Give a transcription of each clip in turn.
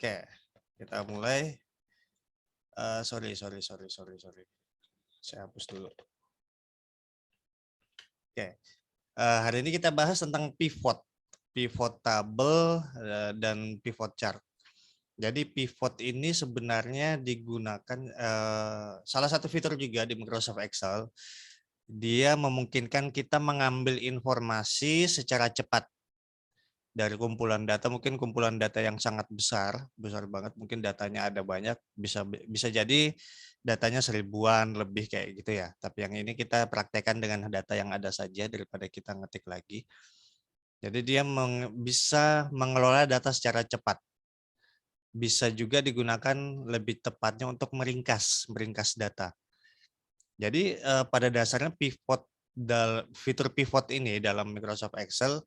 Oke, kita mulai. Sorry. Saya hapus dulu. Oke, hari ini kita bahas tentang pivot table dan pivot chart. Jadi pivot ini sebenarnya digunakan salah satu fitur juga di Microsoft Excel. Dia memungkinkan kita mengambil informasi secara cepat dari kumpulan data, mungkin kumpulan data yang sangat besar banget, mungkin datanya ada banyak, bisa jadi datanya seribuan lebih kayak gitu ya. Tapi yang ini kita praktekkan dengan data yang ada saja daripada kita ngetik lagi. Jadi dia bisa mengelola data secara cepat. Bisa juga digunakan lebih tepatnya untuk meringkas data. Jadi pada dasarnya fitur pivot ini dalam Microsoft Excel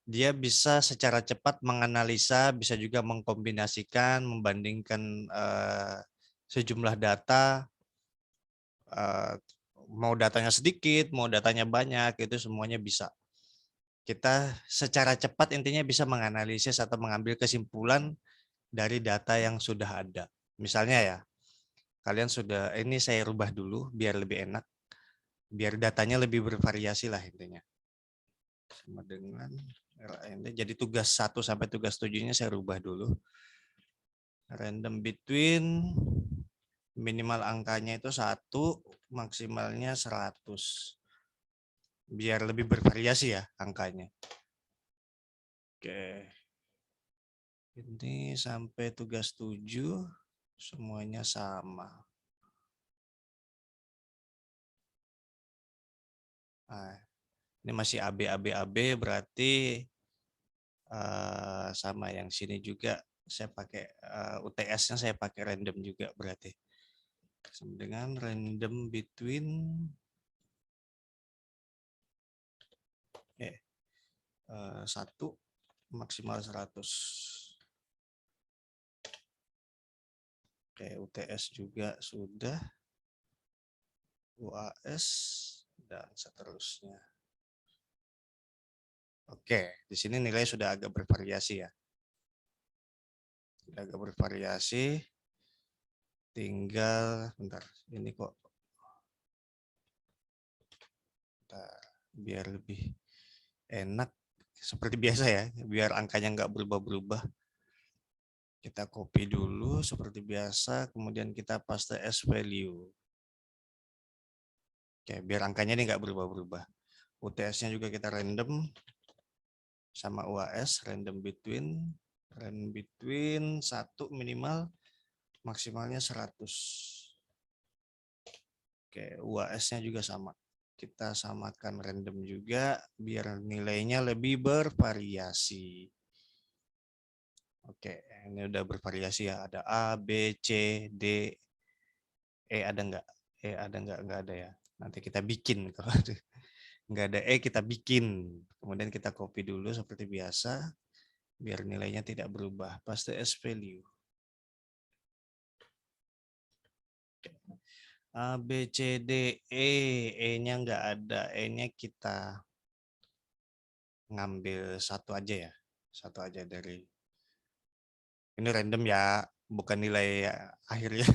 dia bisa secara cepat menganalisa, bisa juga mengkombinasikan, membandingkan sejumlah data, mau datanya sedikit, mau datanya banyak, itu semuanya bisa. Kita secara cepat intinya bisa menganalisis atau mengambil kesimpulan dari data yang sudah ada. Misalnya ya, kalian sudah, ini saya rubah dulu biar lebih enak, biar datanya lebih bervariasi lah intinya. Sama dengan RAND, jadi tugas 1 sampai tugas 7-nya saya rubah dulu. Random between, minimal angkanya itu 1, maksimalnya 100. Biar lebih bervariasi ya angkanya. Oke. Ini sampai tugas 7 semuanya sama. Nah, ini masih AB berarti sama yang sini juga saya pakai UTS-nya saya pakai random juga berarti. Sama dengan random between 1 maksimal 100. Oke, UTS juga sudah, UAS dan seterusnya. Oke, di sini nilai sudah agak bervariasi ya. Sudah agak bervariasi. Tinggal, bentar, ini kok. Bentar, biar lebih enak. Seperti biasa ya, biar angkanya nggak berubah-berubah. Kita copy dulu seperti biasa, kemudian kita paste as value. Oke, biar angkanya ini nggak berubah-berubah. UTS-nya juga kita random sama UAS, random between 1 minimal, maksimalnya 100. Oke, UAS-nya juga sama. Kita samakan random juga biar nilainya lebih bervariasi. Oke, ini udah bervariasi ya. Ada A, B, C, D, E ada nggak? E ada nggak? Nggak ada ya. Nanti kita bikin. Kalau nggak ada E kita bikin. Kemudian kita copy dulu seperti biasa. Biar nilainya tidak berubah. Paste as value. A, B, C, D, E. E-nya nggak ada. E-nya kita ngambil satu aja ya. Satu aja dari. Ini random ya. Bukan nilai akhirnya.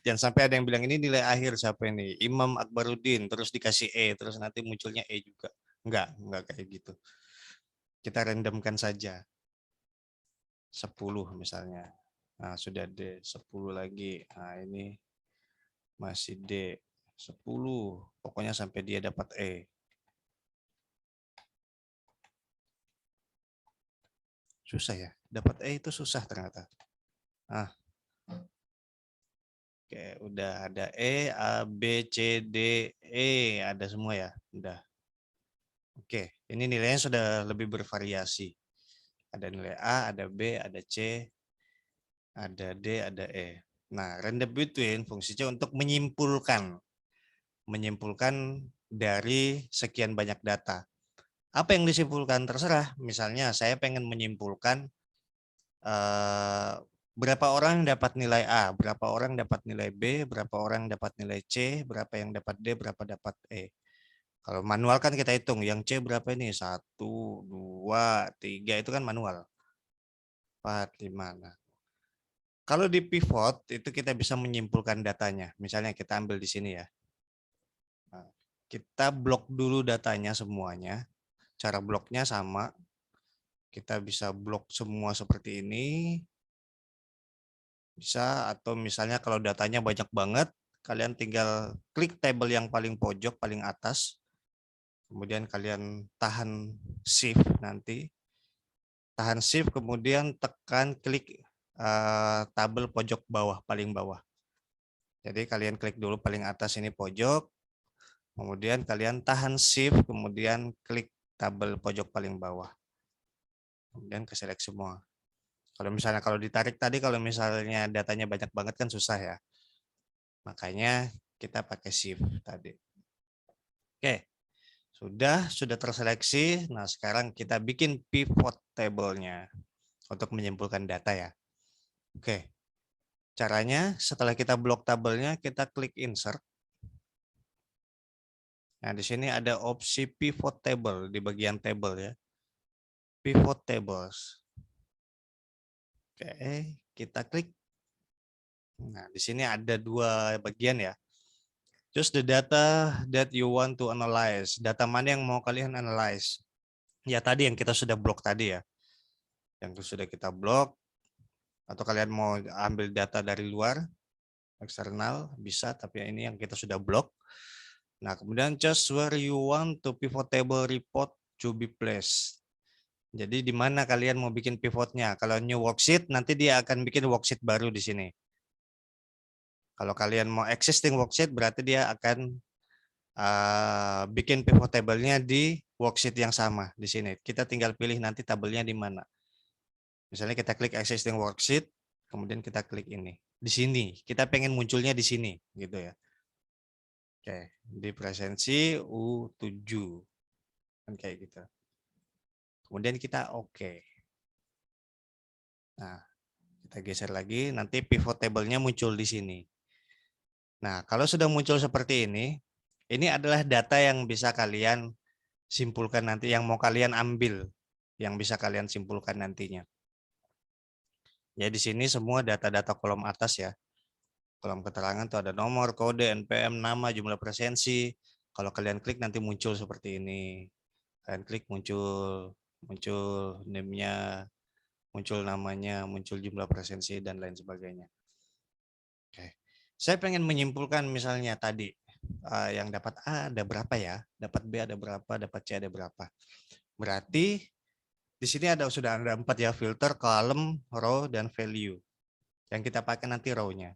Jangan sampai ada yang bilang ini nilai akhir siapa ini. Imam Akbaruddin. Terus dikasih E. Terus nanti munculnya E juga. Enggak kayak gitu. Kita randomkan saja. 10 misalnya. Nah, sudah D. 10 lagi. Nah, ini masih D. 10. Pokoknya sampai dia dapat E. Susah ya. Dapat E itu susah ternyata. Nah. Oke, udah ada E, A, B, C, D, E. Ada semua ya. Udah. Oke, ini nilainya sudah lebih bervariasi. Ada nilai A, ada B, ada C, ada D, ada E. Nah, random between fungsinya untuk menyimpulkan dari sekian banyak data. Apa yang disimpulkan terserah. Misalnya saya pengen menyimpulkan berapa orang dapat nilai A, berapa orang dapat nilai B, berapa orang dapat nilai C, berapa yang dapat D, berapa dapat E. Kalau manual kan kita hitung, yang C berapa ini? 1, 2, 3, itu kan manual. 4, 5. Nah, Kalau di pivot itu kita bisa menyimpulkan datanya. Misalnya kita ambil di sini ya. Nah, kita blok dulu datanya semuanya. Cara bloknya sama. Kita bisa blok semua seperti ini. Bisa, atau misalnya kalau datanya banyak banget, kalian tinggal klik tabel yang paling pojok, paling atas. Kemudian kalian tahan shift nanti. Tahan shift, kemudian tekan klik tabel pojok bawah, paling bawah. Jadi kalian klik dulu paling atas ini pojok, kemudian kalian tahan shift, kemudian klik tabel pojok paling bawah. Kemudian ke select semua. Kalau ditarik tadi, kalau misalnya datanya banyak banget kan susah ya. Makanya kita pakai shift tadi. Oke. Sudah terseleksi. Nah, sekarang kita bikin pivot table-nya untuk menyimpulkan data ya. Oke. Caranya setelah kita blok tabelnya, kita klik insert. Nah, di sini ada opsi pivot table di bagian table ya. Pivot tables. Oke, kita klik. Nah, di sini ada dua bagian ya. Choose the data that you want to analyze. Data mana yang mau kalian analyze? Ya tadi yang kita sudah blok tadi ya. Yang sudah kita blok. Atau kalian mau ambil data dari luar, eksternal, bisa. Tapi ini yang kita sudah blok. Nah, kemudian choose where you want to pivot table report to be placed. Jadi di mana kalian mau bikin pivotnya. Kalau new worksheet, nanti dia akan bikin worksheet baru di sini. Kalau kalian mau existing worksheet, berarti dia akan bikin pivot table-nya di worksheet yang sama di sini. Kita tinggal pilih nanti tabelnya di mana. Misalnya kita klik existing worksheet, kemudian kita klik ini. Di sini, kita pengen munculnya di sini, gitu ya. Oke, di presensi U7. Kan kayak gitu. Kemudian kita oke. Nah, kita geser lagi, nanti pivot table-nya muncul di sini. Nah, kalau sudah muncul seperti ini adalah data yang bisa kalian simpulkan nanti, yang mau kalian ambil, yang bisa kalian simpulkan nantinya. Ya, di sini semua data-data kolom atas ya. Kolom keterangan tuh ada nomor, kode, NPM, nama, jumlah presensi. Kalau kalian klik nanti muncul seperti ini. Kalian klik muncul name-nya, muncul namanya, muncul jumlah presensi, dan lain sebagainya. Oke. Saya pengen menyimpulkan misalnya tadi yang dapat A ada berapa ya, dapat B ada berapa, dapat C ada berapa. Berarti di sini sudah ada 4 ya, filter, column, row, dan value. Yang kita pakai nanti row-nya.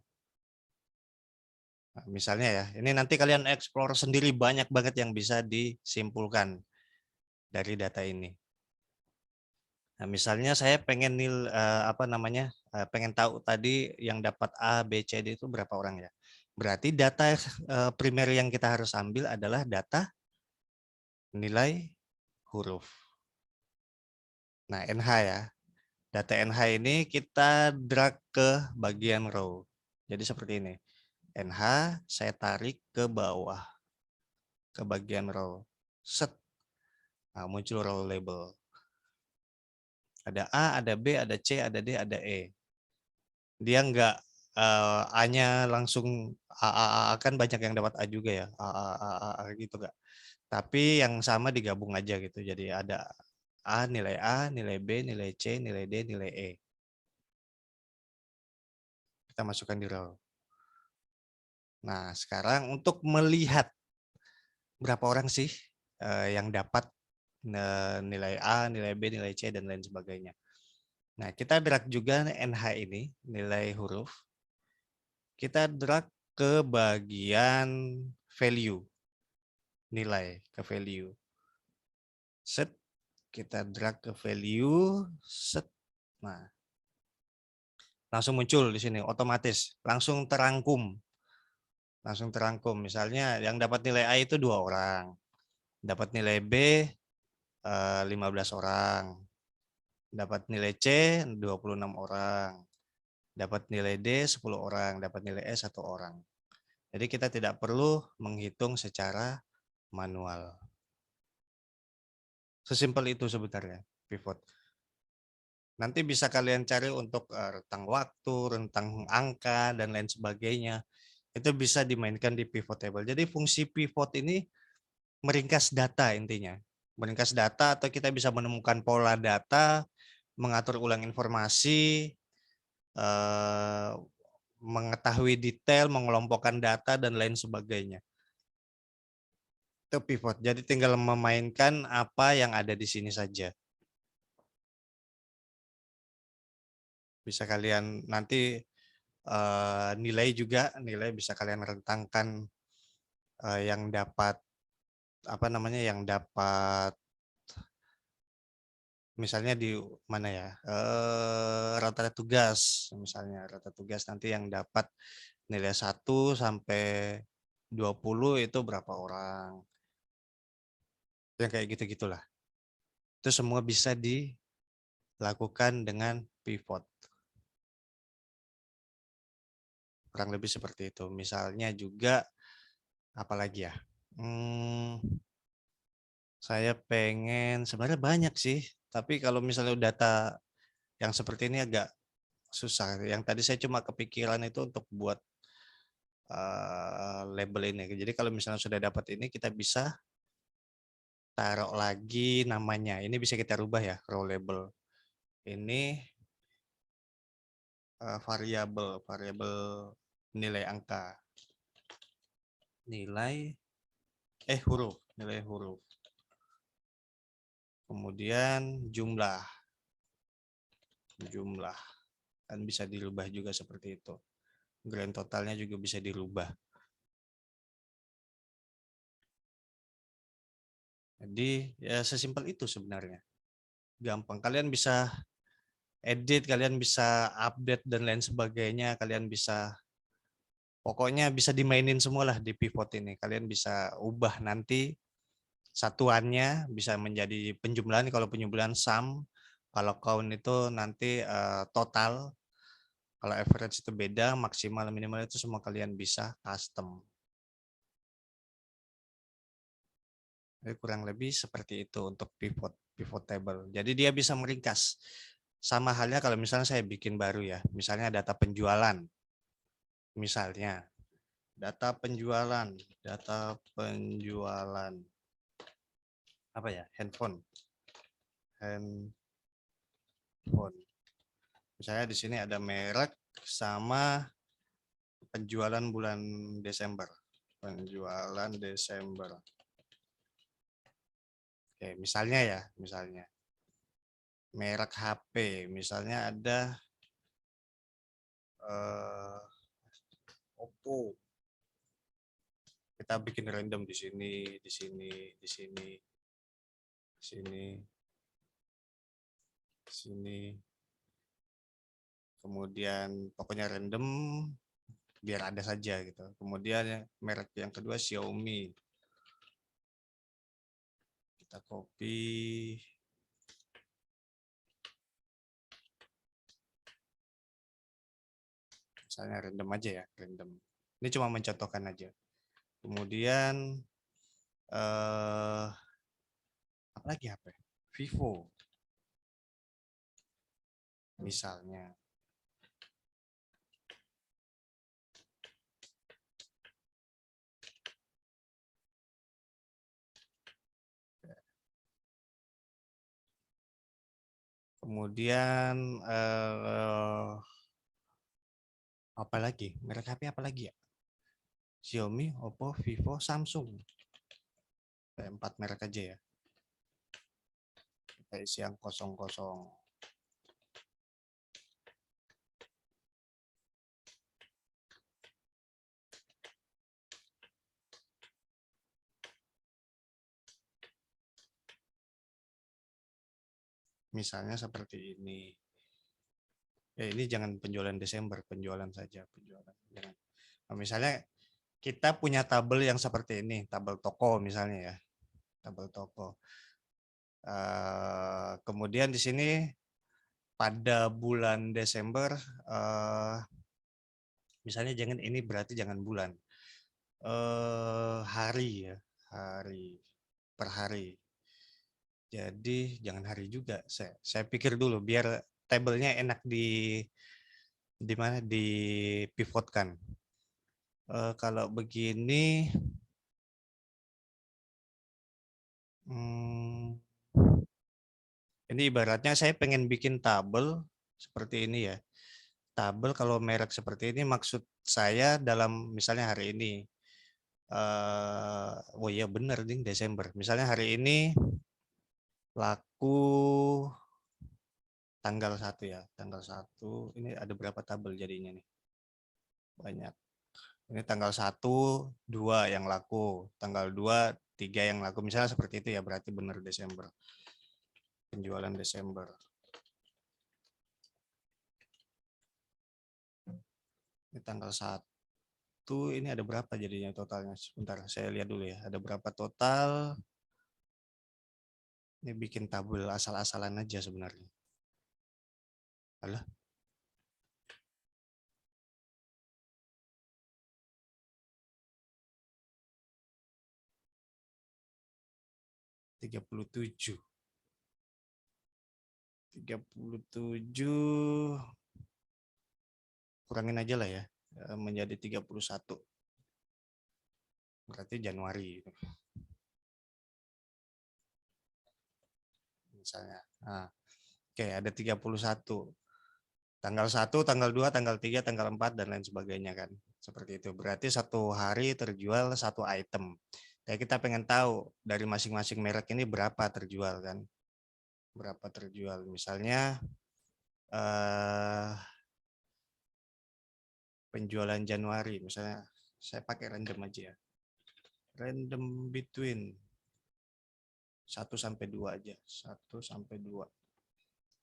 Nah, misalnya ya, ini nanti kalian explore sendiri, banyak banget yang bisa disimpulkan dari data ini. Nah, misalnya saya pengen pengen tahu tadi yang dapat A, B, C, D itu berapa orang ya. Berarti data primer yang kita harus ambil adalah data nilai huruf. Nah, NH ya. Data NH ini kita drag ke bagian row. Jadi seperti ini. NH saya tarik ke bawah, ke bagian row. Set. Nah, muncul row label. Ada A, ada B, ada C, ada D, ada E. Dia enggak A-nya langsung A kan banyak yang dapat A juga ya. A gitu enggak. Tapi yang sama digabung aja gitu. Jadi ada A, nilai B, nilai C, nilai D, nilai E. Kita masukkan di row. Nah, sekarang untuk melihat berapa orang sih yang dapat nilai A, nilai B, nilai C, dan lain sebagainya. Nah, kita drag juga NH ini, nilai huruf. Kita drag ke bagian value. Nilai ke value. Set, kita drag ke value, set. Nah, langsung muncul di sini, otomatis. Langsung terangkum. Langsung terangkum. Misalnya yang dapat nilai A itu 2 orang. Dapat nilai B 15 orang. Dapat nilai C 26 orang. Dapat nilai D 10 orang, dapat nilai E 1 orang. Jadi kita tidak perlu menghitung secara manual. Sesimpel itu sebenarnya pivot. Nanti bisa kalian cari untuk rentang waktu, rentang angka, dan lain sebagainya. Itu bisa dimainkan di pivot table. Jadi fungsi pivot ini meringkas data intinya. Meringkas data atau kita bisa menemukan pola data, mengatur ulang informasi, mengetahui detail, mengelompokkan data, dan lain sebagainya. Itu pivot. Jadi tinggal memainkan apa yang ada di sini saja. Bisa kalian nanti nilai juga, nilai bisa kalian rentangkan yang dapat apa namanya, yang dapat misalnya di mana ya, rata tugas, misalnya rata tugas nanti yang dapat nilai 1 sampai 20 itu berapa orang, yang kayak gitu-gitulah. Itu semua bisa dilakukan dengan pivot. Kurang lebih seperti itu. Misalnya juga apalagi ya, saya pengen sebenarnya banyak sih, tapi kalau misalnya data yang seperti ini agak susah. Yang tadi saya cuma kepikiran itu untuk buat label ini. Jadi kalau misalnya sudah dapat ini, kita bisa taruh lagi namanya. Ini bisa kita rubah ya, row label. Ini variabel nilai angka, nilai huruf. Kemudian jumlah kan bisa dirubah juga seperti itu. Grand totalnya juga bisa dirubah. Jadi ya sesimpel itu sebenarnya. Gampang. Kalian bisa edit, kalian bisa update dan lain sebagainya. Kalian bisa, pokoknya bisa dimainin semualah di pivot ini. Kalian bisa ubah nanti satuannya, bisa menjadi penjumlahan. Kalau penjumlahan sum, kalau count itu nanti total. Kalau average itu beda, maksimal minimal itu semua kalian bisa custom. Jadi kurang lebih seperti itu untuk pivot table. Jadi dia bisa meringkas. Sama halnya kalau misalnya saya bikin baru ya, misalnya data penjualan. Misalnya data penjualan apa ya, handphone. Misalnya di sini ada merek sama penjualan bulan Desember. Penjualan Desember. Oke, misalnya ya, misalnya merek HP, misalnya ada Oppo. Kita bikin random di sini, di sini, di sini, di sini, di sini. Kemudian pokoknya random biar ada saja gitu. Kemudian merek yang kedua Xiaomi. Kita copy. Misalnya random aja ya, random. Ini cuma mencontohkan aja. Kemudian apa lagi HP? Vivo. Misalnya. Kemudian apa lagi? Merek HP apa lagi ya? Xiaomi, Oppo, Vivo, Samsung. 4 merek aja ya. Kita isi yang kosong-kosong. Misalnya seperti ini. Ini jangan penjualan Desember, penjualan saja, penjualan. Jangan. Nah, misalnya kita punya tabel yang seperti ini, tabel toko misalnya ya, tabel toko. Kemudian di sini pada bulan Desember, misalnya jangan ini berarti jangan bulan, hari ya, hari per hari. Jadi jangan hari juga. Saya pikir dulu biar tabelnya enak di mana di pivotkan. Kalau begini, ini ibaratnya saya pengen bikin tabel seperti ini ya. Tabel kalau merek seperti ini maksud saya dalam misalnya hari ini. Oh iya benar nih Desember. Misalnya hari ini laku tanggal 1 ya. Tanggal 1 ini ada berapa tabel jadinya nih? Banyak. Ini tanggal 1, 2 yang laku. Tanggal 2, 3 yang laku. Misalnya seperti itu ya, berarti benar Desember. Penjualan Desember. Ini tanggal 1, ini ada berapa jadinya totalnya? Sebentar, saya lihat dulu ya. Ada berapa total? Ini bikin tabel asal-asalan aja sebenarnya. Alah. Tiga puluh tujuh kurangin aja lah ya, menjadi 31, berarti Januari misalnya. Nah, oke, ada 31, tanggal 1, tanggal 2, tanggal 3, tanggal 4 dan lain sebagainya kan, seperti itu. Berarti satu hari terjual satu item. Ya, kita pengen tahu dari masing-masing merek ini berapa terjual kan, berapa terjual. Misalnya penjualan Januari, misalnya saya pakai random aja ya, random between 1 sampai 2 aja, 1 sampai 2.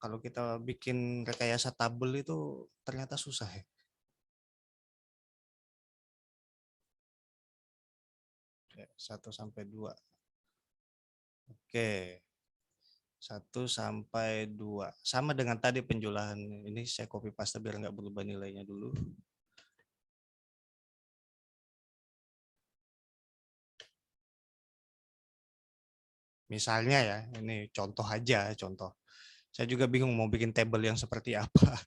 Kalau kita bikin rekayasa tabel itu ternyata susah ya. Oke, 1 sampai 2. Oke, 1 sampai 2. Sama dengan tadi penjualan, ini saya copy paste biar nggak berubah nilainya dulu. Misalnya ya, ini contoh aja, contoh. Saya juga bingung mau bikin table yang seperti apa.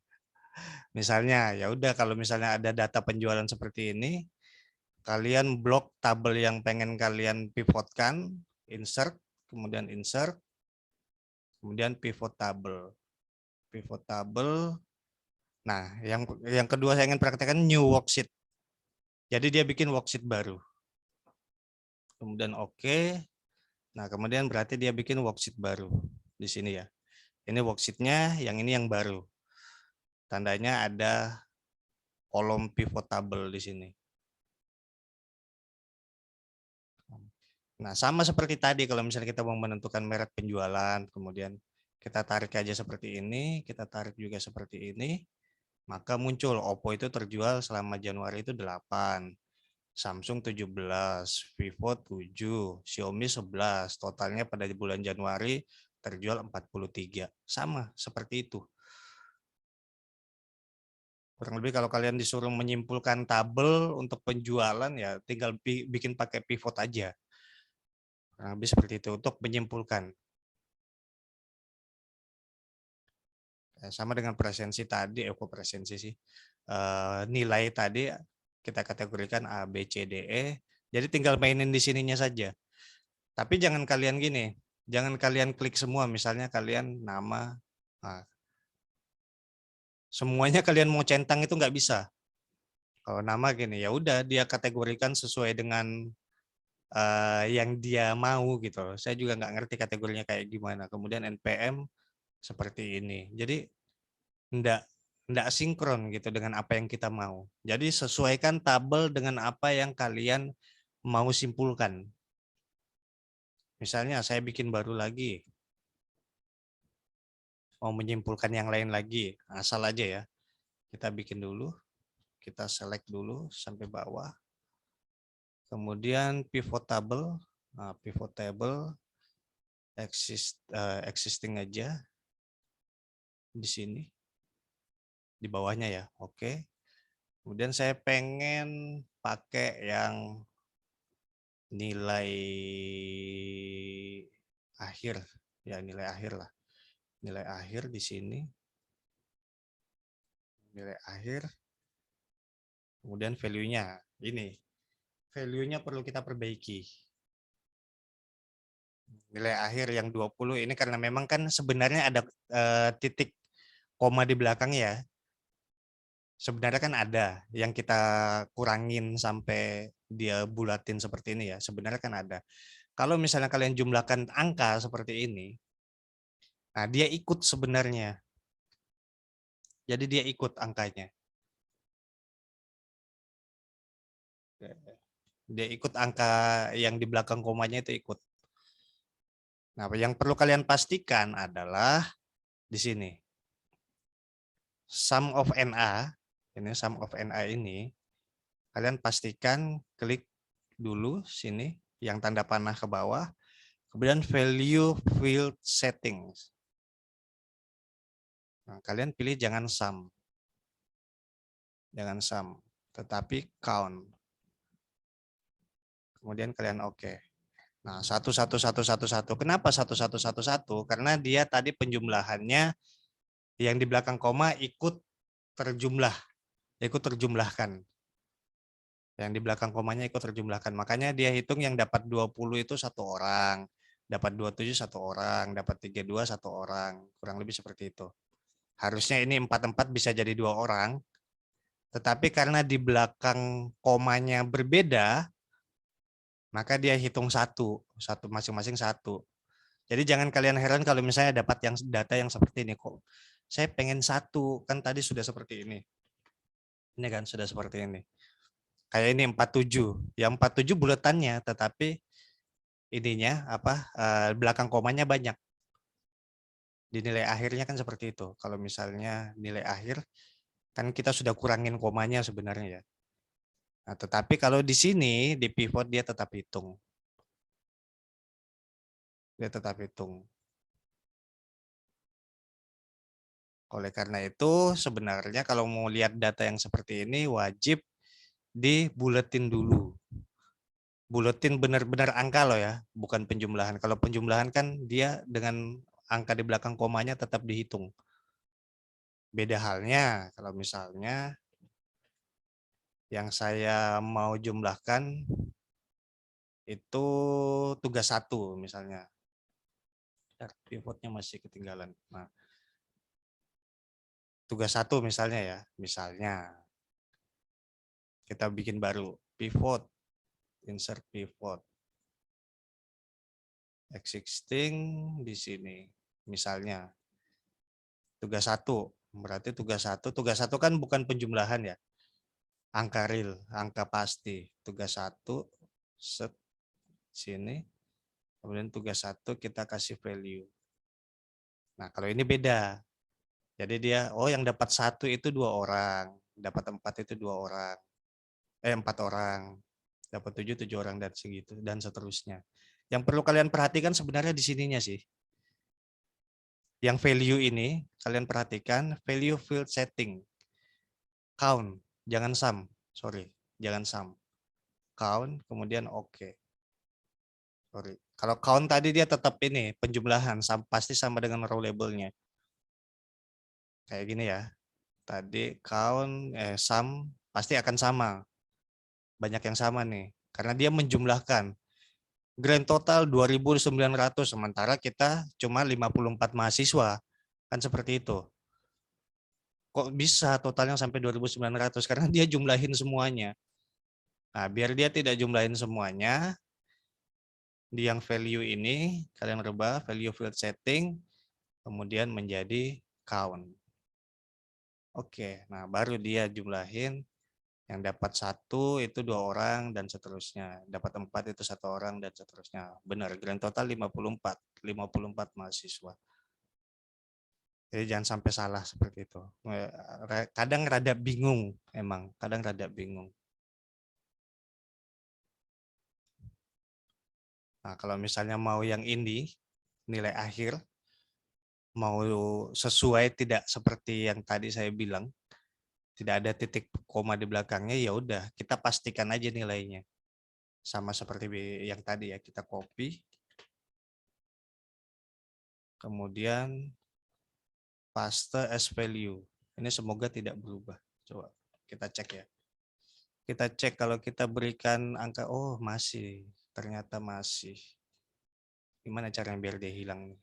Misalnya, ya udah kalau misalnya ada data penjualan seperti ini, kalian blok tabel yang pengen kalian pivotkan, insert, kemudian pivot table. Pivot table. Nah, yang kedua saya ingin praktekkan new worksheet. Jadi dia bikin worksheet baru. Kemudian oke. Nah, kemudian berarti dia bikin worksheet baru di sini ya. Ini worksheetnya, yang ini yang baru. Tandanya ada kolom pivot table di sini. Nah, sama seperti tadi kalau misalnya kita mau menentukan merek penjualan, kemudian kita tarik aja seperti ini, kita tarik juga seperti ini, maka muncul Oppo itu terjual selama Januari itu 8, Samsung 17, Vivo 7, Xiaomi 11, totalnya pada bulan Januari terjual 43. Sama seperti itu. Kurang lebih kalau kalian disuruh menyimpulkan tabel untuk penjualan ya tinggal bikin pakai pivot aja. Kurang lebih seperti itu untuk menyimpulkan. Sama dengan presensi tadi, kok presensi sih, nilai tadi kita kategorikan A, B, C, D, E. Jadi tinggal mainin di sininya saja. Tapi jangan kalian gini, jangan kalian klik semua. Misalnya kalian nama, nah, semuanya kalian mau centang itu nggak bisa. Kalau nama gini, ya udah dia kategorikan sesuai dengan yang dia mau gitu. Saya juga nggak ngerti kategorinya kayak gimana. Kemudian NPM seperti ini. Jadi enggak sinkron gitu dengan apa yang kita mau. Jadi sesuaikan tabel dengan apa yang kalian mau simpulkan. Misalnya saya bikin baru lagi, mau menyimpulkan yang lain lagi, asal aja ya. Kita bikin dulu, kita select dulu sampai bawah. Kemudian pivot table, nah, pivot table existing aja di sini, di bawahnya ya. Oke. Kemudian saya pengen pakai yang nilai akhir, ya nilai akhir lah. Nilai akhir di sini. nilai akhir, kemudian value-nya. Ini, value-nya perlu kita perbaiki. Nilai akhir yang 20 ini karena memang kan sebenarnya ada titik koma di belakang ya. Sebenarnya kan ada yang kita kurangin sampai dia bulatin seperti ini ya. Sebenarnya kan ada. Kalau misalnya kalian jumlahkan angka seperti ini, nah dia ikut sebenarnya. Jadi dia ikut angkanya. Dia ikut angka yang di belakang komanya itu ikut. Nah, yang perlu kalian pastikan adalah di sini. Sum of NA, ini sum of NA ini, kalian pastikan klik dulu sini yang tanda panah ke bawah, kemudian value field settings. Nah, kalian pilih jangan sum, tetapi count. Kemudian kalian oke. Nah, 11111. Kenapa 1111? Karena dia tadi penjumlahannya yang di belakang koma ikut terjumlahkan. Yang di belakang komanya ikut terjumlahkan. Makanya dia hitung yang dapat 20 itu satu orang, dapat 27 satu orang, dapat 32 satu orang. Kurang lebih seperti itu. Harusnya ini 44 bisa jadi 2 orang. Tetapi karena di belakang komanya berbeda, maka dia hitung satu masing-masing satu. Jadi jangan kalian heran kalau misalnya dapat yang data yang seperti ini kok. Saya pengen satu, kan tadi sudah seperti ini. Ini kan sudah seperti ini. Kayak ini 47. Yang 47 buletannya, tetapi ininya apa belakang komanya banyak. Di nilai akhirnya kan seperti itu. Kalau misalnya nilai akhir kan kita sudah kurangin komanya sebenarnya ya. Nah, tetapi kalau di sini di pivot dia tetap hitung. Dia tetap hitung. Oleh karena itu sebenarnya kalau mau lihat data yang seperti ini wajib dibuletin dulu. Buletin benar-benar angka loh ya, bukan penjumlahan. Kalau penjumlahan kan dia dengan angka di belakang komanya tetap dihitung. Beda halnya kalau misalnya yang saya mau jumlahkan itu tugas 1 misalnya. Pivotnya masih ketinggalan. Nah, tugas 1 misalnya ya, misalnya kita bikin baru pivot, insert pivot, existing di sini, misalnya tugas 1, berarti tugas 1 kan bukan penjumlahan ya, angka real, angka pasti, tugas 1, set sini, kemudian tugas 1 kita kasih value. Nah kalau ini beda, jadi dia, oh yang dapat 1 itu 2 orang, dapat 4 itu 2 orang, 4 orang, dapat 7 orang dan segitu dan seterusnya. Yang perlu kalian perhatikan sebenarnya di sininya sih. Yang value ini kalian perhatikan value field setting. Count, jangan sum, sorry, jangan sum. Count kemudian oke. Sorry. Kalau count tadi dia tetap ini penjumlahan pasti sama dengan row labelnya. Kayak gini ya. Tadi count sum pasti akan sama. Banyak yang sama nih karena dia menjumlahkan. Grand total 2.900 sementara kita cuma 54 mahasiswa. Kan seperti itu. Kok bisa totalnya sampai 2.900 karena dia jumlahin semuanya. Nah, biar dia tidak jumlahin semuanya, di yang value ini kalian rubah value field setting kemudian menjadi count. Oke, nah baru dia jumlahin yang dapat 1 itu 2 orang dan seterusnya. Dapat 4 itu 1 orang dan seterusnya. Benar, grand total 54 mahasiswa. Jadi jangan sampai salah seperti itu. Kadang rada bingung emang, kadang rada bingung. Nah, kalau misalnya mau yang ini nilai akhir mau sesuai tidak seperti yang tadi saya bilang, tidak ada titik koma di belakangnya, ya udah kita pastikan aja nilainya. Sama seperti yang tadi ya, kita copy. Kemudian paste as value. Ini semoga tidak berubah. Coba kita cek ya. Kita cek kalau kita berikan angka, oh masih, ternyata masih. Gimana caranya biar dia hilang nih?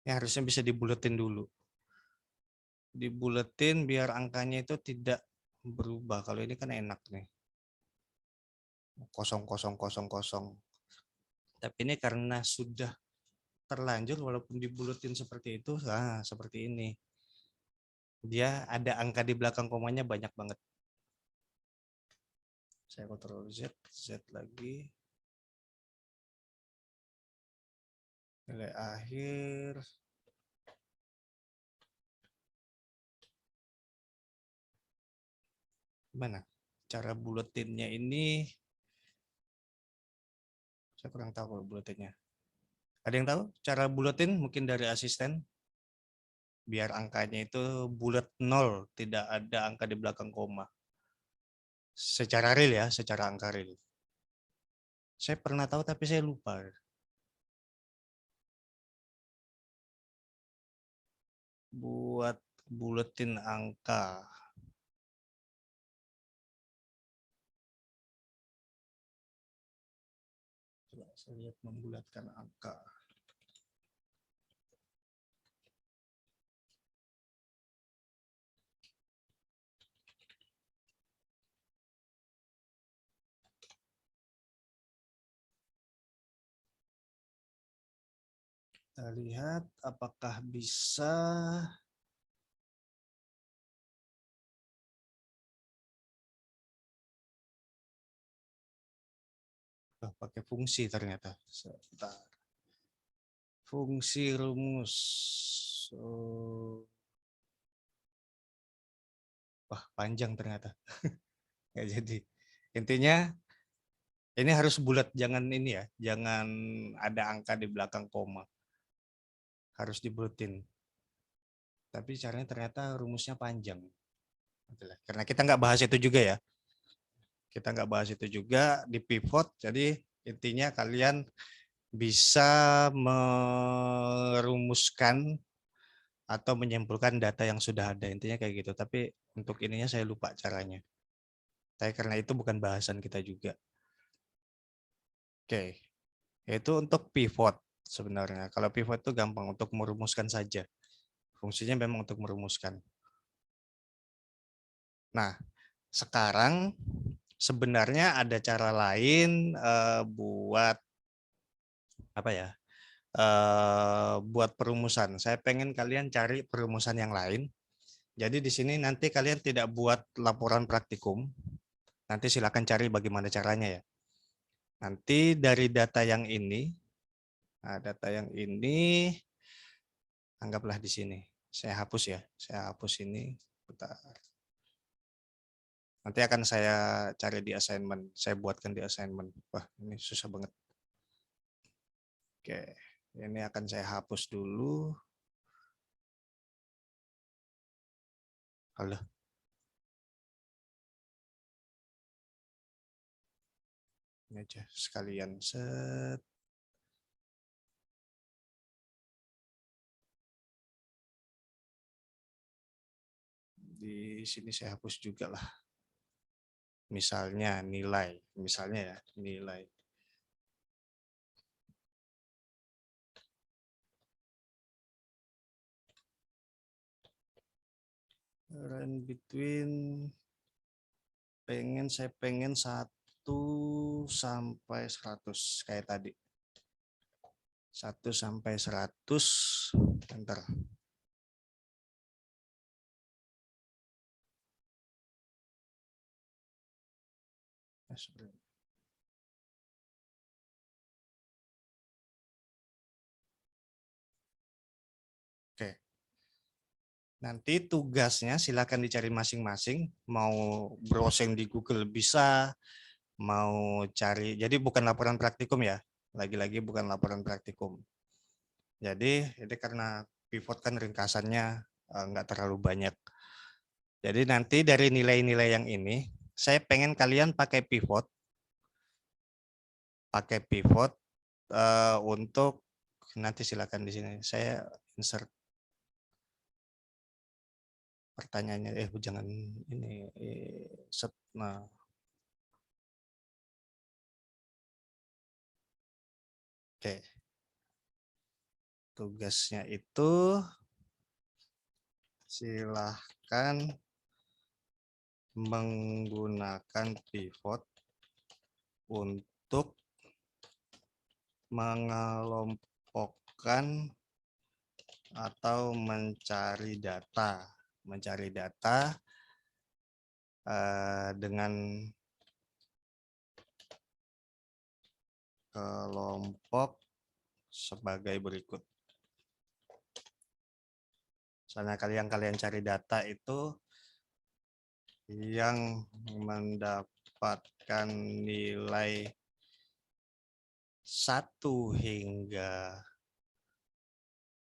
Ya harusnya bisa dibuletin dulu. Dibuletin biar angkanya itu tidak berubah. Kalau ini kan enak nih. 0000. Tapi ini karena sudah terlanjur walaupun dibuletin seperti itu, nah seperti ini. Dia ada angka di belakang komanya banyak banget. Saya Ctrl Z, Z lagi. Nilai akhir. Gimana? Cara buletinnya ini, saya kurang tahu kalau buletinnya. Ada yang tahu cara buletin mungkin dari asisten? Biar angkanya itu bulat 0, tidak ada angka di belakang koma. Secara real ya, secara angka real. Saya pernah tahu tapi saya lupa. Buat buletin angka. Coba saya lihat membulatkan angka. Kita lihat apakah bisa. Pakai fungsi ternyata. Sebentar. Fungsi rumus. Wah, panjang ternyata. Nggak jadi. Intinya ini harus bulat, jangan ini ya, jangan ada angka di belakang koma. Harus dibuletin. Tapi caranya ternyata rumusnya panjang. Karena kita nggak bahas itu juga ya. Kita nggak bahas itu juga di pivot. Jadi intinya kalian bisa merumuskan atau menyimpulkan data yang sudah ada. Intinya kayak gitu. Tapi untuk ininya saya lupa caranya. Tapi karena itu bukan bahasan kita juga. Oke. Itu untuk pivot sebenarnya. Kalau pivot itu gampang untuk merumuskan saja. Fungsinya memang untuk merumuskan. Nah, sekarang sebenarnya ada cara lain buat apa ya? Buat perumusan. Saya pengen kalian cari perumusan yang lain. Jadi di sini nanti kalian tidak buat laporan praktikum. Nanti silakan cari bagaimana caranya ya. Nanti dari data yang ini, nah data yang ini anggaplah di sini. Saya hapus ya. Saya hapus ini. Bentar. Nanti akan saya cari di assignment. Saya buatkan di assignment. Wah, ini susah banget. Oke, ini akan saya hapus dulu. Halo. Ini aja sekalian set. Di sini saya hapus juga lah. Misalnya nilai, misalnya ya nilai. Range between saya pengen 1 sampai 100 kayak tadi. 1 sampai 100. Bentar. Oke. Nanti tugasnya silakan dicari masing-masing. Mau browsing di Google bisa, mau cari. Jadi bukan laporan praktikum ya. Lagi-lagi bukan laporan praktikum. Jadi ini karena pivot kan ringkasannya nggak terlalu banyak. Jadi nanti dari nilai-nilai yang ini, saya pengen kalian pakai pivot untuk nanti silakan di sini. Saya insert pertanyaannya. Jangan ini. Set. Nah, oke. Tugasnya itu silahkan menggunakan pivot untuk mengelompokkan atau mencari data. Mencari data dengan kelompok sebagai berikut. Misalnya kalian cari data itu yang mendapatkan nilai 1 hingga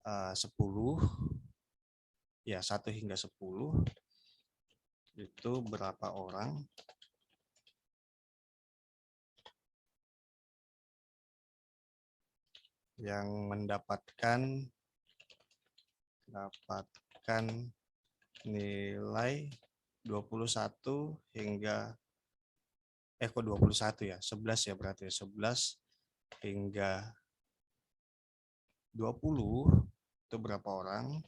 10, ya 1 hingga 10 itu berapa orang? Yang mendapatkan nilai 21 hingga kok 21 ya? 11 ya berarti 11 hingga 20 itu berapa orang?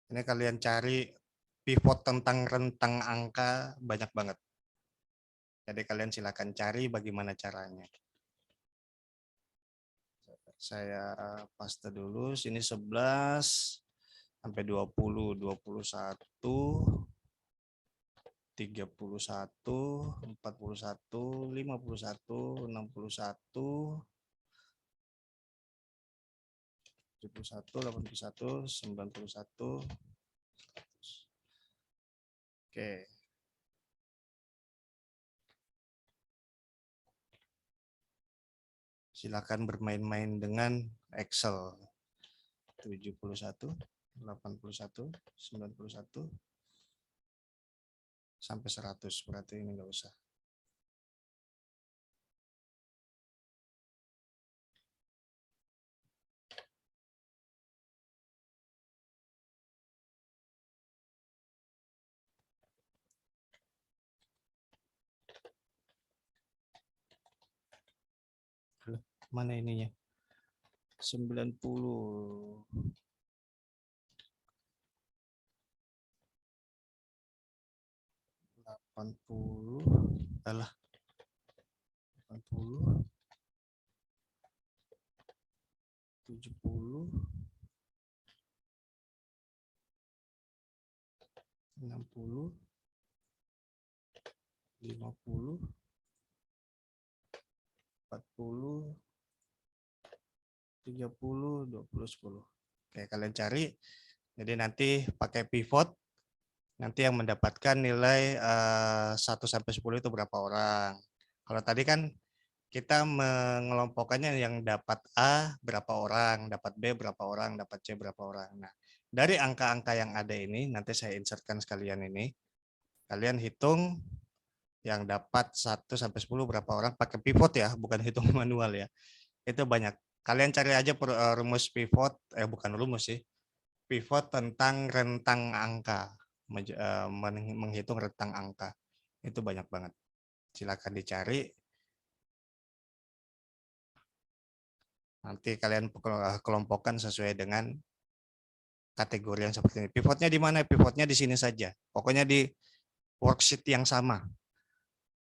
Ini kalian cari pivot tentang rentang angka banyak banget. Jadi kalian silakan cari bagaimana caranya. Saya paste dulu sini 11 sampai 20, 21, 31, 41, 51, 61, 71, 81, 91. Oke. Silakan bermain-main dengan Excel. 71, 81, 91 sampai 100, berarti ini enggak usah. Mana ininya? 90. 80. Alah. 80. 70. 60. 50. 40. 30, 20, 10. Oke, kalian cari. Jadi nanti pakai pivot, nanti yang mendapatkan nilai 1 sampai 10 itu berapa orang. Kalau tadi kan kita mengelompokkannya yang dapat A berapa orang, dapat B berapa orang, dapat C berapa orang. Nah, dari angka-angka yang ada ini, nanti saya insertkan sekalian ini. Kalian hitung yang dapat 1 sampai 10 berapa orang pakai pivot ya, bukan hitung manual ya. Itu banyak. Kalian cari aja rumus pivot, bukan rumus sih. Pivot tentang rentang angka, menghitung rentang angka. Itu banyak banget. Silakan dicari. Nanti kalian kelompokkan sesuai dengan kategori yang seperti ini. Pivotnya di mana? Pivotnya di sini saja. Pokoknya di worksheet yang sama.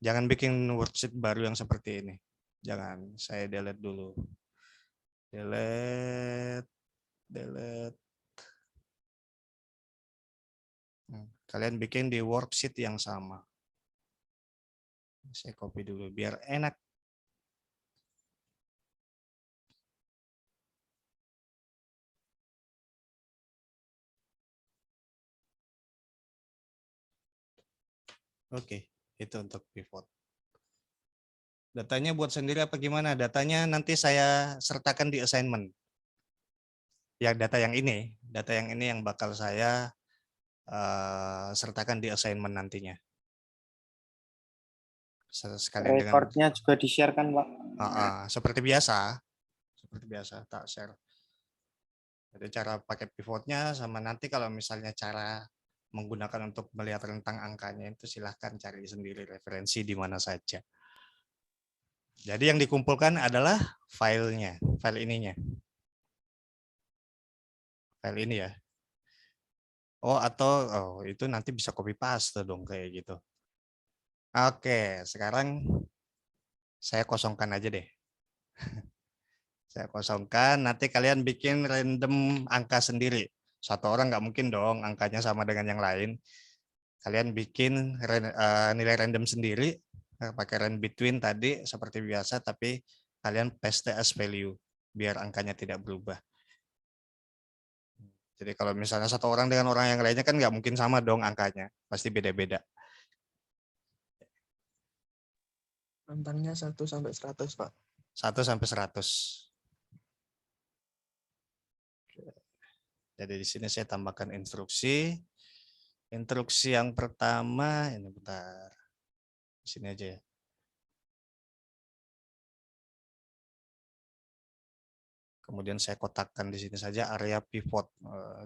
Jangan bikin worksheet baru yang seperti ini. Jangan. Saya delete dulu. Delete. Kalian bikin di worksheet yang sama. Saya copy dulu biar enak. Oke, itu untuk pivot. Datanya buat sendiri apa gimana? Datanya nanti saya sertakan di assignment. Ya, data yang ini yang bakal saya sertakan di assignment nantinya. Sekalian dengan Rekornya juga di-share kan, Pak? seperti biasa, tak share. Jadi cara pakai pivotnya sama nanti kalau misalnya cara menggunakan untuk melihat rentang angkanya itu silahkan cari sendiri referensi di mana saja. Jadi yang dikumpulkan adalah filenya, file ininya. File ini ya. Atau itu nanti bisa copy paste dong kayak gitu. Oke, sekarang saya kosongkan aja deh. Saya kosongkan, nanti kalian bikin random angka sendiri. Satu orang nggak mungkin dong angkanya sama dengan yang lain. Kalian bikin nilai random sendiri, pakai rand between tadi seperti biasa, tapi kalian paste as value, biar angkanya tidak berubah. Jadi kalau misalnya satu orang dengan orang yang lainnya kan nggak mungkin sama dong angkanya, pasti beda-beda. Rentangnya 1 sampai 100, Pak. 1 sampai 100. Jadi di sini saya tambahkan instruksi. Instruksi yang pertama, ini bentar. Di sini aja ya. Kemudian saya kotakkan di sini saja area pivot.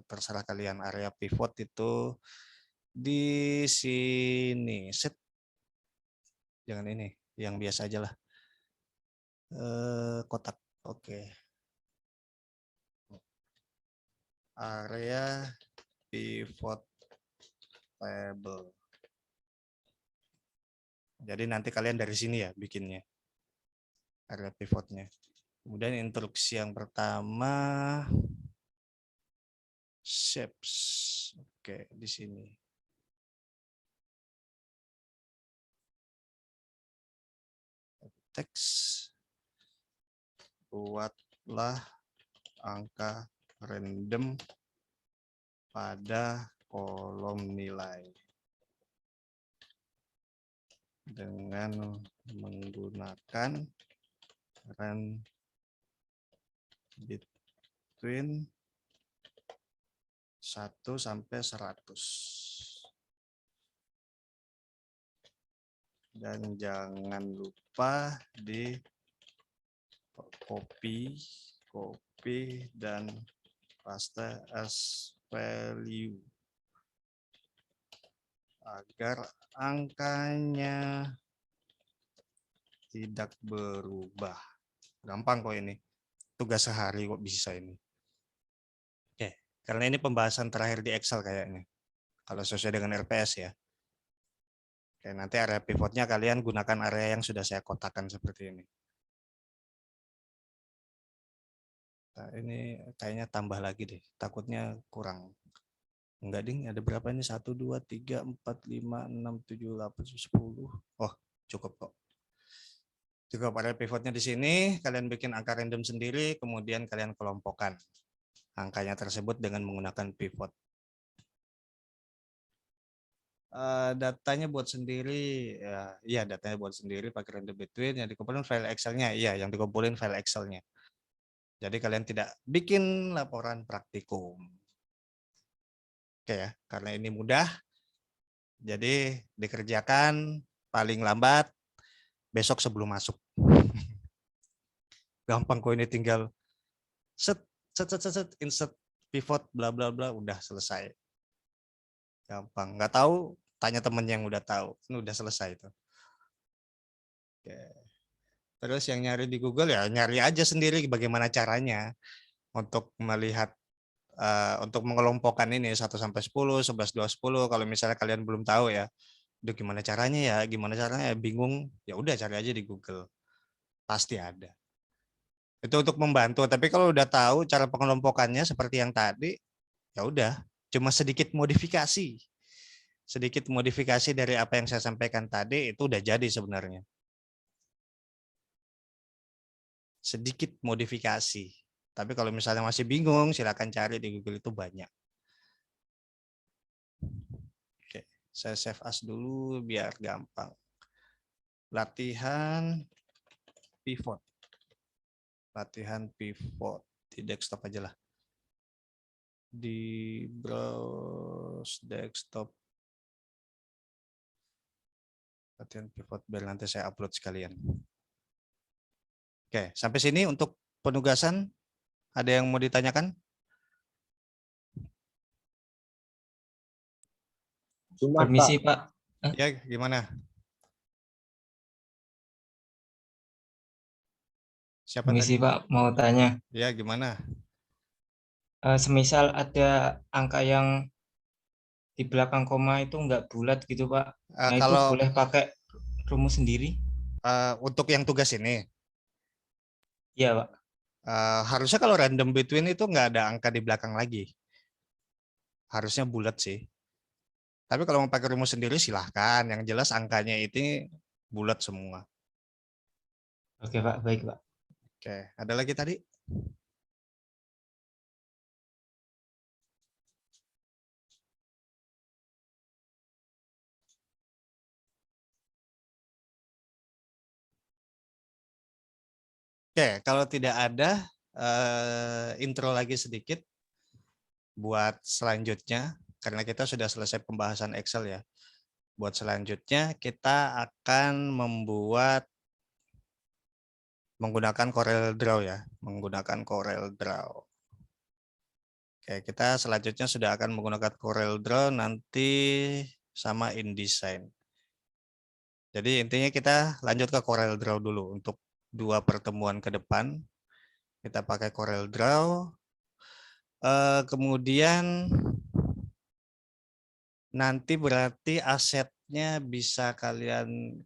Terserah kalian, area pivot itu di sini. Set. Jangan ini, yang biasa aja lah. Kotak. Oke. Area pivot table. Jadi nanti kalian dari sini ya bikinnya. Area pivotnya. Kemudian instruksi yang pertama shapes. Oke, di sini. Teks. Buatlah angka random pada kolom nilai dengan menggunakan rand between 1 sampai 100. Dan jangan lupa di copy dan paste as value agar angkanya tidak berubah. Gampang kok ini. Tugas sehari kok bisa ini. Oke, karena ini pembahasan terakhir di Excel kayaknya. Kalau sesuai dengan RPS ya. Oke, nanti area pivotnya kalian gunakan area yang sudah saya kotakkan seperti ini. Nah, ini kayaknya tambah lagi deh. Takutnya kurang. Enggak ding, ada berapa ini? 1, 2, 3, 4, 5, 6, 7, 8, 10. Oh, cukup kok. Cukup area pivotnya di sini. Kalian bikin angka random sendiri, kemudian kalian kelompokkan angkanya tersebut dengan menggunakan pivot. Datanya buat sendiri, ya datanya buat sendiri pakai random between. Yang dikumpulin file Excel-nya, iya yang dikumpulin file Excel-nya. Jadi kalian tidak bikin laporan praktikum. Oke ya, karena ini mudah, jadi dikerjakan paling lambat besok sebelum masuk. Gampang kok ini, tinggal set insert pivot bla bla bla udah selesai. Gampang, nggak tahu tanya temen yang udah tahu, ini udah selesai itu. Oke. Terus yang nyari di Google ya nyari aja sendiri bagaimana caranya untuk melihat untuk mengelompokkan ini 1 sampai 10, 11, 12, 10. Kalau misalnya kalian belum tahu ya, gimana caranya bingung, ya udah cari aja di Google. Pasti ada. Itu untuk membantu, tapi kalau udah tahu cara pengelompokannya seperti yang tadi, ya udah, cuma sedikit modifikasi. Sedikit modifikasi dari apa yang saya sampaikan tadi itu udah jadi sebenarnya. Sedikit modifikasi. Tapi kalau misalnya masih bingung, silakan cari di Google, itu banyak. Oke, saya save as dulu biar gampang. Latihan pivot. Latihan pivot di desktop aja lah. Di browse desktop. Latihan pivot biar nanti saya upload sekalian. Oke, sampai sini untuk penugasan. Ada yang mau ditanyakan? Permisi Pak. Ya, gimana? Siapa Permisi tadi? Pak, mau tanya. Ya, gimana? Semisal ada angka yang di belakang koma itu nggak bulat gitu Pak. Nah itu Kalau boleh pakai rumus sendiri? untuk yang tugas ini, Iya Pak. harusnya kalau random between itu nggak ada angka di belakang lagi. Harusnya bulat sih. Tapi kalau mau pakai rumus sendiri silahkan. Yang jelas angkanya itu bulat semua. Oke Pak, baik Pak. Oke, ada lagi tadi? Oke, kalau tidak ada, intro lagi sedikit buat selanjutnya, karena kita sudah selesai pembahasan Excel ya. Buat selanjutnya, kita akan menggunakan Corel Draw ya, menggunakan Corel Draw. Oke, kita selanjutnya sudah akan menggunakan Corel Draw nanti sama InDesign. Jadi intinya kita lanjut ke Corel Draw dulu untuk 2 pertemuan ke depan. Kita pakai Corel Draw. Kemudian nanti berarti asetnya bisa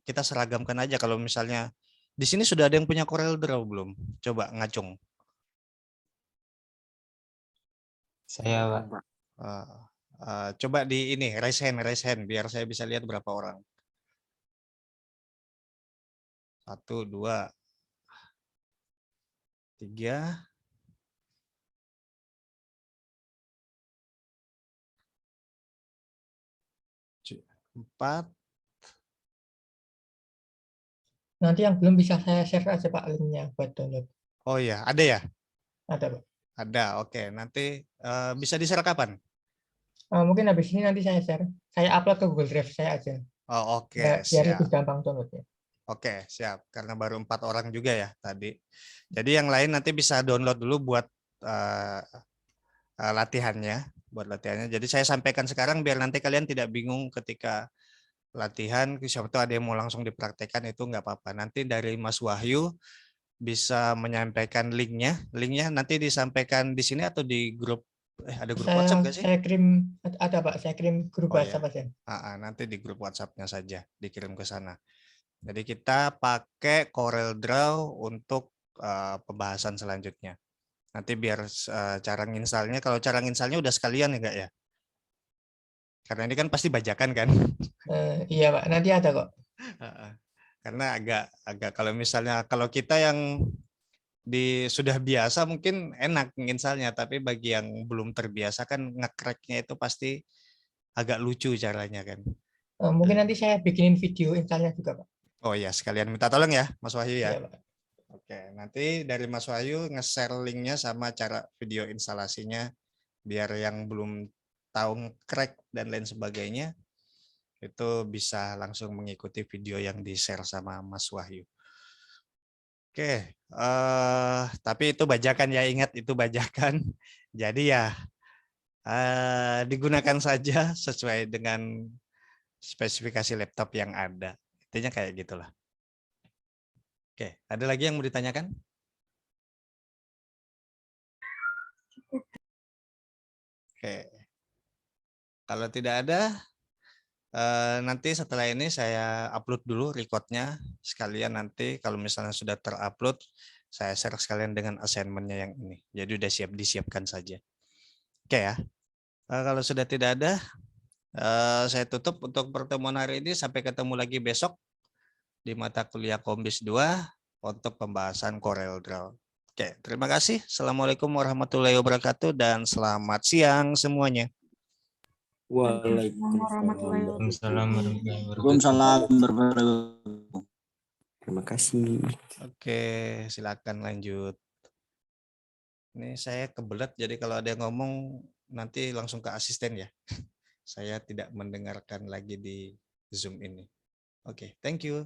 kita seragamkan aja. Kalau misalnya di sini sudah ada yang punya Corel Draw belum? Coba ngacung. Saya Pak. Coba di ini raise hand biar saya bisa lihat berapa orang. 1, 2, 3. 4. Nanti yang belum bisa saya share aja Pak linknya buat download. Oh iya, ada ya? Ada Pak. Ada, oke. Nanti bisa di-share kapan? Mungkin habis ini nanti saya share. Saya upload ke Google Drive saya aja. Oh, oke, Biar lebih siap. gampang downloadnya. Oke, siap. Karena baru 4 orang juga ya tadi. Jadi yang lain nanti bisa download dulu buat latihannya. Jadi saya sampaikan sekarang biar nanti kalian tidak bingung ketika latihan. Siapa tahu ada yang mau langsung dipraktekkan itu nggak apa-apa. Nanti dari Mas Wahyu bisa menyampaikan linknya. Linknya nanti disampaikan di sini atau di grup. Ada grup WhatsApp nggak sih? Saya kirim, ada Pak. Saya kirim grup Oh, WhatsApp iya. aja. Nanti di grup WhatsApp-nya saja dikirim ke sana. Jadi kita pakai Corel Draw untuk pembahasan selanjutnya. Nanti biar cara nginstalnya, kalau cara nginstalnya udah sekalian ya enggak ya? Karena ini kan pasti bajakan kan? Iya Pak, nanti ada kok. Karena agak kalau kita yang sudah biasa mungkin enak nginstalnya, tapi bagi yang belum terbiasa kan nge-crack-nya itu pasti agak lucu caranya kan. Mungkin nanti saya bikinin video installnya juga Pak. Oh ya, sekalian minta tolong ya Mas Wahyu ya. Iya Pak. Oke, nanti dari Mas Wahyu nge-share linknya sama cara video instalasinya biar yang belum tahu crack dan lain sebagainya itu bisa langsung mengikuti video yang di-share sama Mas Wahyu. Oke, tapi itu bajakan ya, ingat itu bajakan. Jadi ya digunakan saja sesuai dengan spesifikasi laptop yang ada. Intinya kayak gitulah. Oke, ada lagi yang mau ditanyakan? Oke, kalau tidak ada, nanti setelah ini saya upload dulu recordnya sekalian. Nanti kalau misalnya sudah terupload, saya share sekalian dengan assignment-nya yang ini. Jadi udah disiapkan saja. Oke ya, kalau sudah tidak ada, saya tutup untuk pertemuan hari ini. Sampai ketemu lagi besok di mata kuliah Kombis 2 untuk pembahasan Corel Draw. Oke, terima kasih. Assalamualaikum warahmatullahi wabarakatuh dan selamat siang semuanya. Waalaikumsalam Waalaikumsalam warahmatullahi wabarakatuh. warahmatullahi wabarakatuh. Terima kasih. Oke, silakan lanjut. Ini saya kebelet, jadi kalau ada yang ngomong nanti langsung ke asisten ya. Saya tidak mendengarkan lagi di Zoom ini. Oke, thank you.